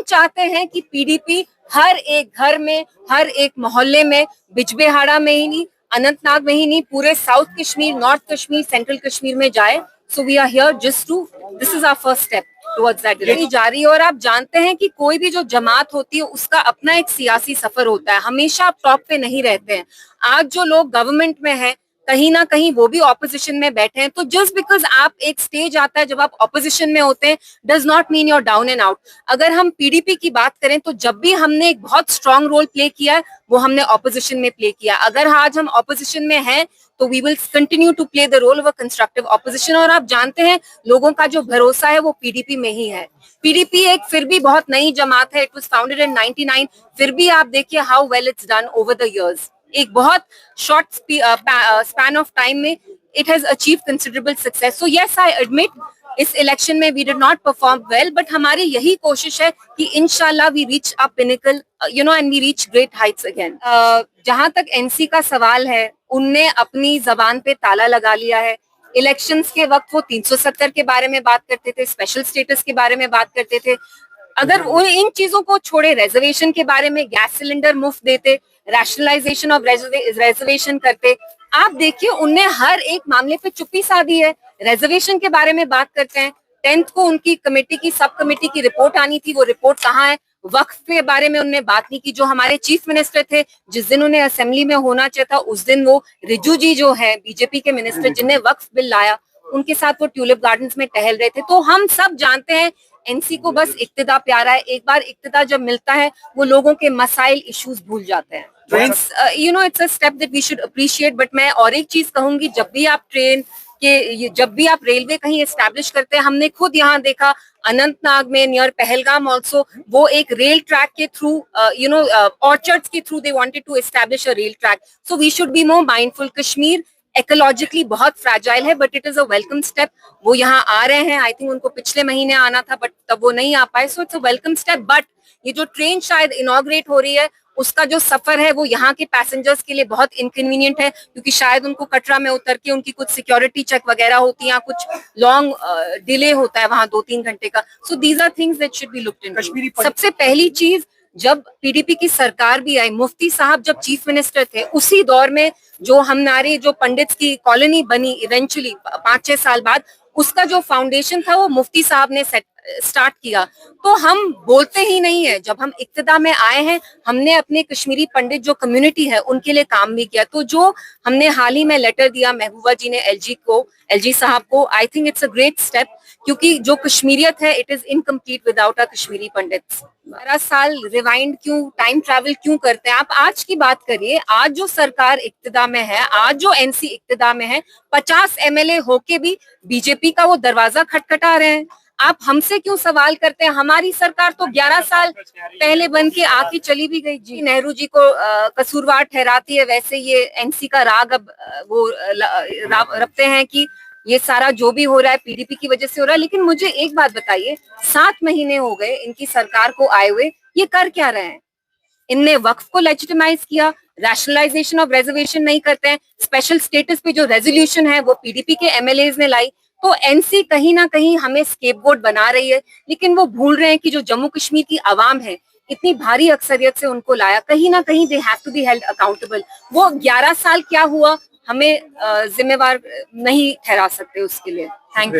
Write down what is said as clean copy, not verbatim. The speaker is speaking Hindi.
हम चाहते हैं कि पीडीपी हर एक घर में, हर एक मोहल्ले में, बिजबेहाड़ा में ही नहीं, अनंतनाग में ही नहीं, पूरे south Kashmir, north Kashmir, central Kashmir में जाए. So we are here just to, this is our first step towards that direction जारी. और आप जानते हैं कि कोई भी जो जमात होती है उसका अपना एक सियासी सफर होता है, हमेशा आप टॉप पे नहीं रहते हैं. आज जो लोग गवर्नमेंट में हैं, कहीं ना कहीं वो भी ऑपोजिशन में बैठे हैं. तो जस्ट बिकॉज आप एक स्टेज आता है जब आप ऑपोजिशन में होते हैं, does not mean you're down and out. अगर हम पीडीपी की बात करें तो जब भी हमने एक बहुत स्ट्रांग रोल प्ले किया है वो हमने ऑपोजिशन में प्ले किया. अगर आज हम ऑपोजिशन में हैं तो we will continue to play the role of a constructive opposition. और आप जानते हैं लोगों का जो भरोसा है वो पीडीपी में ही है. पीडीपी एक फिर भी बहुत नई जमात है, इट वाज फाउंडेड इन 99. फिर भी आप देखिए how well it's done over the years. एक बहुत शॉर्ट स्पैन ऑफ टाइम में it has achieve considerable success. So yes, I admit इस इलेक्शन में we did not perform well, but हमारी यही कोशिश है कि इंशाल्लाह we reach a pinnacle, you know, and we reach great heights again. जहां तक एनसी का सवाल है, उनने अपनी जबान पे ताला लगा लिया है. इलेक्शंस के वक्त वो 370 के बारे में बात करते थे, स्पेशल स्टेटस के बारे में बात करते थे. अगर वो इन चीजों को छोड़े, रिजर्वेशन के बारे में, गैस सिलेंडर मुफ्त देते, रैशनलाइजेशन ऑफ रिजर्वेशन करते, आप देखिए उनने हर एक मामले पे चुप्पी साधी है. रिजर्वेशन के बारे में बात करते हैं, 10th को उनकी कमेटी की, सब कमेटी की रिपोर्ट आनी थी, वो रिपोर्ट कहाँ है? वक्फ के बारे में उन्होंने बात नहीं की. जो हमारे चीफ मिनिस्टर थे, जिस दिन उन्हें असेंबली में होना चाहिए था, उस दिन वो रिजू जी जो है बीजेपी के मिनिस्टर, जिन्हें वक्फ बिल लाया, उनके साथ वो ट्यूलिप गार्डन्स में टहल रहे थे. तो हम सब जानते हैं एनसी को बस इक्तिदा प्यारा है. एक बार इक्तिदा जब मिलता है वो लोगों के मसाइल, इश्यूज भूल जाते हैं. You know, it's a step that we should appreciate. But मैं और एक चीज कहूंगी, जब भी आप ट्रेन के, जब भी आप रेलवे कहीं एस्टैब्लिश करते हैं, हमने खुद यहाँ देखा अनंतनाग में नियर पहलगाम ऑल्सो, वो एक रेल ट्रैक के थ्रू, यू नो, ऑर्चर्ड्स के through they wanted to establish a rail track. So we should be more mindful. Kashmir ecologically बहुत फ्रैजाइल है, but it is a welcome step. वो यहाँ आ रहे हैं, आई थिंक उनको पिछले महीने आना था बट तब वो नहीं आ पाए. So it's a welcome step. But ये जो ट्रेन शायद इनॉग्रेट हो रही है, उसका जो सफर है वो यहाँ के पैसेंजर्स के लिए बहुत इनकन्वीनियंट है, क्योंकि शायद उनको कटरा में उतर के उनकी कुछ सिक्योरिटी चेक वगैरह होती है, कुछ लॉन्ग डिले होता है वहां 2-3 घंटे का. So these are things that should be looked into. सबसे पहली चीज, जब पीडीपी की सरकार भी आई, मुफ्ती साहब जब चीफ मिनिस्टर थे, उसी दौर में जो हमारे जो पंडित्स की कॉलोनी बनी इवेंचुअली 5-6 साल बाद, उसका जो फाउंडेशन था वो मुफ्ती साहब ने स्टार्ट किया. तो हम बोलते ही नहीं है, जब हम इक्तिदा में आए हैं हमने अपने कश्मीरी पंडित जो कम्युनिटी है उनके लिए काम भी किया. तो जो हमने हाल ही में लेटर दिया महबूबा जी ने एलजी साहब को, I think it's a great step, क्योंकि जो कश्मीरियत है it is incomplete without a Kashmiri pandits. 12 साल रिवाइंड क्यों, टाइम ट्रैवल क्यों करते हैं? आप आज की बात करिए, आज जो सरकार इक्तिदा में है, आज जो एनसी इक्तिदा में है, 50 एमएलए होके भी बीजेपी का वो दरवाजा खटखटा रहे हैं. आप हमसे क्यों सवाल करते हैं? हमारी सरकार तो 11 साल पहले बन के आके चली भी गई. जी, नेहरू जी को कसूरवार ठहराती है, वैसे ये एनसी का राग अब वो रखते हैं कि ये सारा जो भी हो रहा है पीडीपी की वजह से हो रहा है. लेकिन मुझे एक बात बताइए, 7 महीने हो गए इनकी सरकार को आए हुए, ये कर क्या रहे हैं? इनने वक्फ को लेजिटिमाइज किया, रैशनलाइजेशन ऑफ रिजर्वेशन नहीं करते हैं, स्पेशल स्टेटस पे जो रेजोल्यूशन है वो पीडीपी के एमएलएज ने लाई. तो एनसी कहीं ना कहीं हमें स्केपगोट बना रही है, लेकिन वो भूल रहे हैं कि जो जम्मू कश्मीर की आवाम है, इतनी भारी अक्सरियत से उनको लाया, कहीं ना कहीं they have to be held accountable. वो 11 साल क्या हुआ हमें जिम्मेवार नहीं ठहरा सकते उसके लिए. Thank you.